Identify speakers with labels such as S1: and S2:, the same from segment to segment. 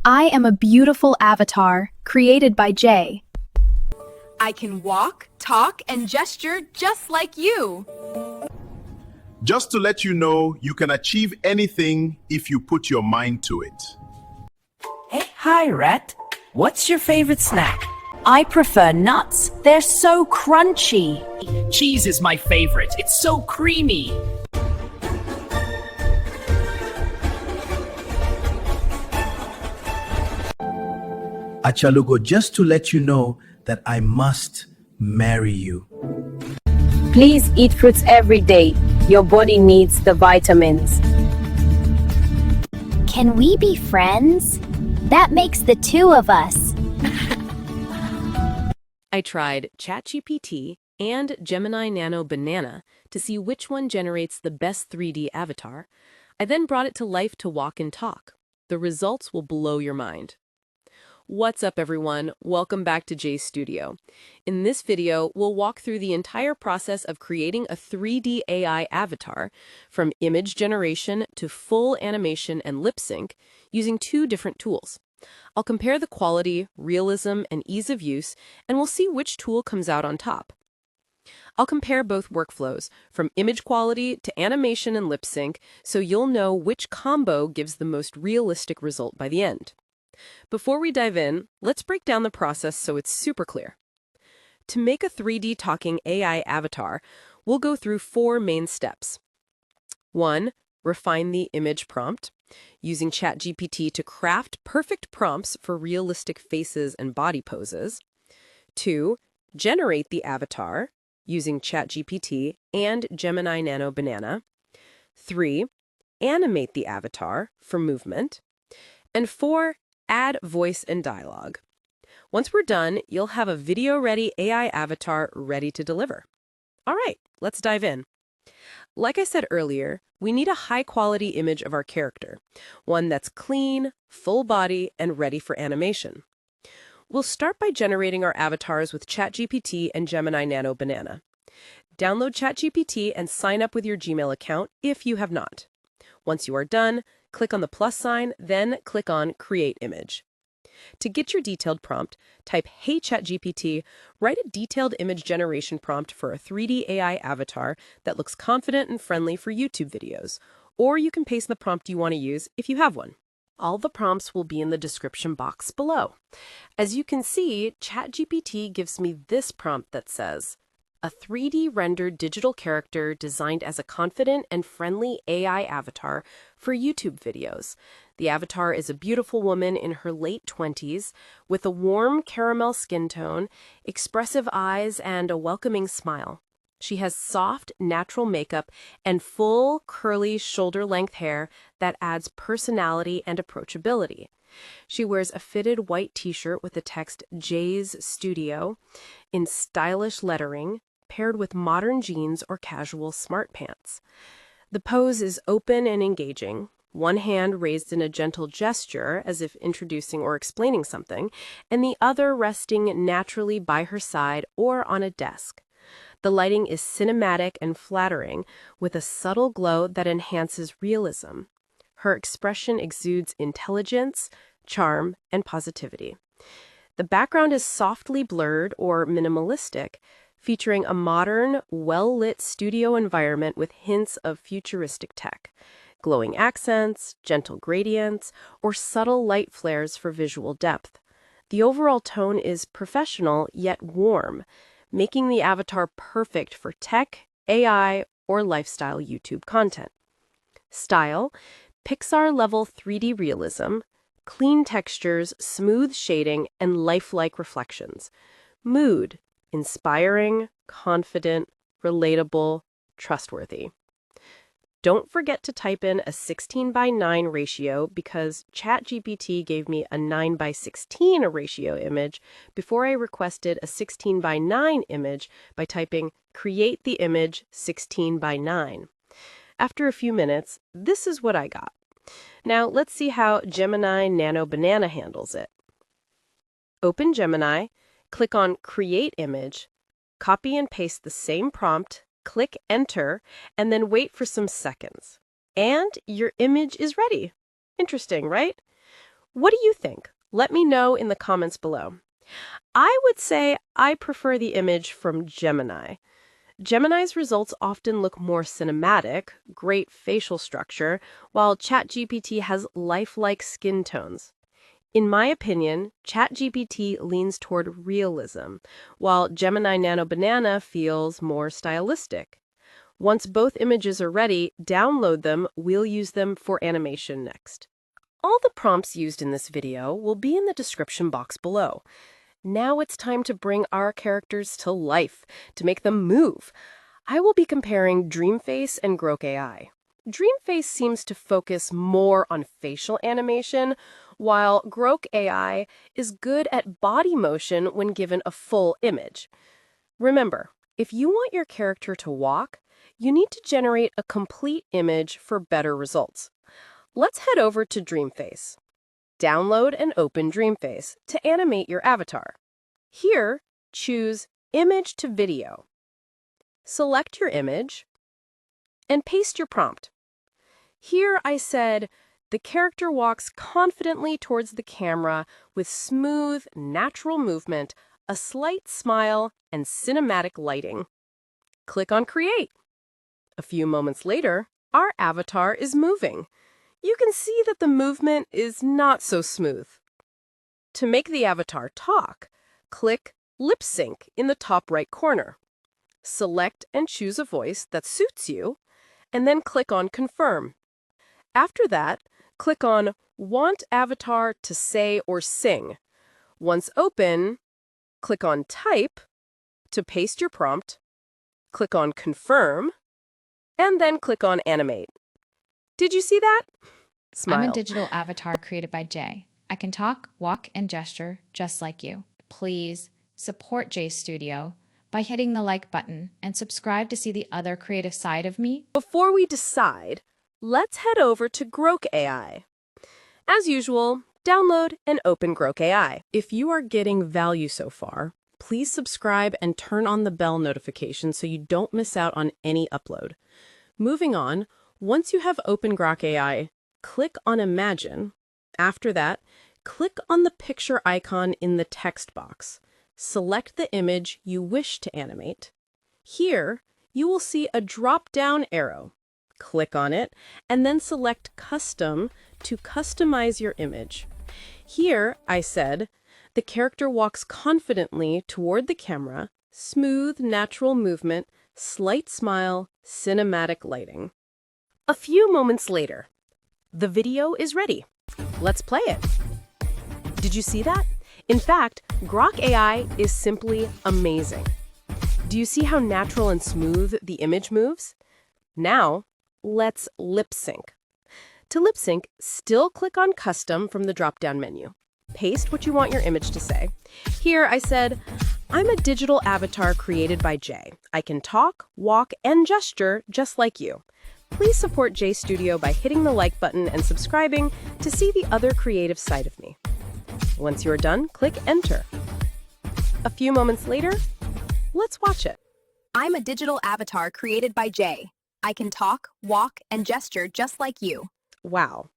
S1: I am a beautiful avatar created by Jay.
S2: I can walk, talk, and gesture just like you.
S3: Just to let you know, you can achieve anything if you put your mind to it.
S4: Hey, hi, Rat. What's your favorite snack?
S5: I prefer nuts. They're so crunchy.
S4: Cheese is my favorite. It's so creamy.
S6: Achalugo, just to let you know that I must marry you.
S7: Please eat fruits every day. Your body needs the vitamins.
S8: Can we be friends? That makes the two of us.
S9: I tried ChatGPT and Gemini Nano Banana to see which one generates the best 3D avatar. I then brought it to life to walk and talk. The results will blow your mind. What's up, everyone? Welcome back to Jay's Studio. In this video, we'll walk through the entire process of creating a 3D AI avatar, from image generation to full animation and lip sync, using two different tools. I'll compare the quality, realism, and ease of use, and we'll see which tool comes out on top. I'll compare both workflows, from image quality to animation and lip sync, so you'll know which combo gives the most realistic result by the end. Before we dive in, let's break down the process so it's super clear. To make a 3D talking AI avatar, we'll go through 4 main steps. 1. Refine the image prompt, using ChatGPT to craft perfect prompts for realistic faces and body poses. 2. Generate the avatar, using ChatGPT and Gemini Nano Banana. 3. Animate the avatar for movement. And 4. Add voice and dialogue. Once we're done, you'll have a video-ready AI avatar ready to deliver. All right, let's dive in. Like I said earlier, we need a high-quality image of our character, one that's clean, full body, and ready for animation. We'll start by generating our avatars with ChatGPT and Gemini Nano Banana. Download ChatGPT and sign up with your Gmail account if you have not. Once you are done, click on the plus sign, then click on Create Image. To get your detailed prompt, type Hey ChatGPT, write a detailed image generation prompt for a 3D AI avatar that looks confident and friendly for YouTube videos, or you can paste the prompt you want to use if you have one. All the prompts will be in the description box below. As you can see, ChatGPT gives me this prompt that says, a 3D rendered digital character designed as a confident and friendly AI avatar for YouTube videos. The avatar is a beautiful woman in her late 20s with a warm caramel skin tone, expressive eyes, and a welcoming smile. She has soft, natural makeup and full, curly, shoulder-length hair that adds personality and approachability. She wears a fitted white t-shirt with the text Jay's Studio in stylish lettering, paired with modern jeans or casual smart pants. The pose is open and engaging, one hand raised in a gentle gesture as if introducing or explaining something, and the other resting naturally by her side or on a desk. The lighting is cinematic and flattering, with a subtle glow that enhances realism. Her expression exudes intelligence, charm, and positivity. The background is softly blurred or minimalistic, featuring a modern, well-lit studio environment with hints of futuristic tech, glowing accents, gentle gradients, or subtle light flares for visual depth. The overall tone is professional yet warm, making the avatar perfect for tech, AI, or lifestyle YouTube content. Style: Pixar-level 3D realism, clean textures, smooth shading, and lifelike reflections. Mood: inspiring, confident, relatable, trustworthy. Don't forget to type in a 16:9 ratio because ChatGPT gave me a 9:16 ratio image before I requested a 16:9 image by typing create the image 16:9. After a few minutes, this is what I got. Now let's see how Gemini Nano Banana handles it. Open Gemini, click on Create Image, copy and paste the same prompt, click Enter, and then wait for some seconds. And your image is ready. Interesting, right? What do you think? Let me know in the comments below. I would say I prefer the image from Gemini. Gemini's results often look more cinematic, great facial structure, while ChatGPT has lifelike skin tones. In my opinion, ChatGPT leans toward realism, while Gemini Nano Banana feels more stylistic. Once both images are ready, download them. We'll use them for animation next. All the prompts used in this video will be in the description box below. Now it's time to bring our characters to life, to make them move. I will be comparing DreamFace and Grok AI. DreamFace seems to focus more on facial animation, while Grok AI is good at body motion when given a full image. Remember, if you want your character to walk, you need to generate a complete image for better results. Let's head over to DreamFace. Download and open DreamFace to animate your avatar. Here, choose Image to Video. Select your image and paste your prompt. Here I said, the character walks confidently towards the camera with smooth, natural movement, a slight smile, and cinematic lighting. Click on Create. A few moments later, our avatar is moving. You can see that the movement is not so smooth. To make the avatar talk, click Lip Sync in the top right corner. Select and choose a voice that suits you, and then click on Confirm. After that, click on Want Avatar to Say or Sing. Once open, click on Type to paste your prompt, click on Confirm, and then click on Animate. Did you see that? Smile.
S10: I'm a digital avatar created by Jay. I can talk, walk, and gesture just like you. Please support Jay's studio by hitting the like button and subscribe to see the other creative side of me.
S9: Before we decide, let's head over to Grok AI. As usual, download and open Grok AI. If you are getting value so far, please subscribe and turn on the bell notification so you don't miss out on any upload. Moving on, once you have opened Grok AI, click on Imagine. After that, click on the picture icon in the text box. Select the image you wish to animate. Here, you will see a drop-down arrow. Click on it, and then select Custom to customize your image. Here, I said, the character walks confidently toward the camera, smooth, natural movement, slight smile, cinematic lighting. A few moments later, the video is ready. Let's play it. Did you see that? In fact, Grok AI is simply amazing. Do you see how natural and smooth the image moves? Now, let's lip sync. To lip sync, still click on Custom from the drop-down menu. Paste what you want your image to say. Here I said, I'm a digital avatar created by Jay. I can talk, walk, and gesture just like you. Please support Jay Studio by hitting the like button and subscribing to see the other creative side of me. Once you're done, click Enter. A few moments later, let's watch it.
S2: I'm a digital avatar created by Jay. I can talk, walk, and gesture just like you.
S9: Wow.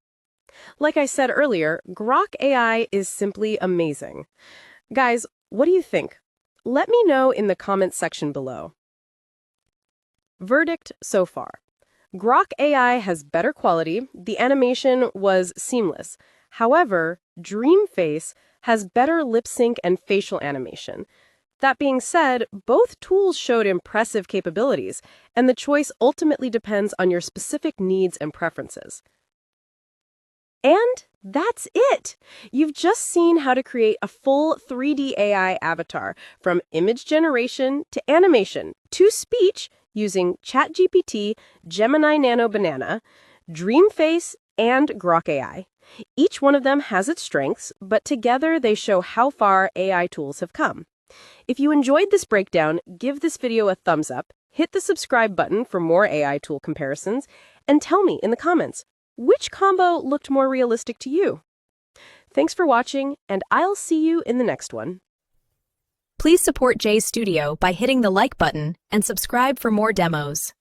S9: Like I said earlier, Grok AI is simply amazing. Guys, what do you think? Let me know in the comments section below. Verdict so far. Grok AI has better quality. The animation was seamless. However, DreamFace has better lip sync and facial animation. That being said, both tools showed impressive capabilities, and the choice ultimately depends on your specific needs and preferences. And that's it! You've just seen how to create a full 3D AI avatar, from image generation to animation to speech, using ChatGPT, Gemini Nano Banana, DreamFace, and Grok AI. Each one of them has its strengths, but together they show how far AI tools have come. If you enjoyed this breakdown, give this video a thumbs up, hit the subscribe button for more AI tool comparisons, and tell me in the comments, which combo looked more realistic to you? Thanks for watching, and I'll see you in the next one.
S1: Please support Jay's Studio by hitting the like button and subscribe for more demos.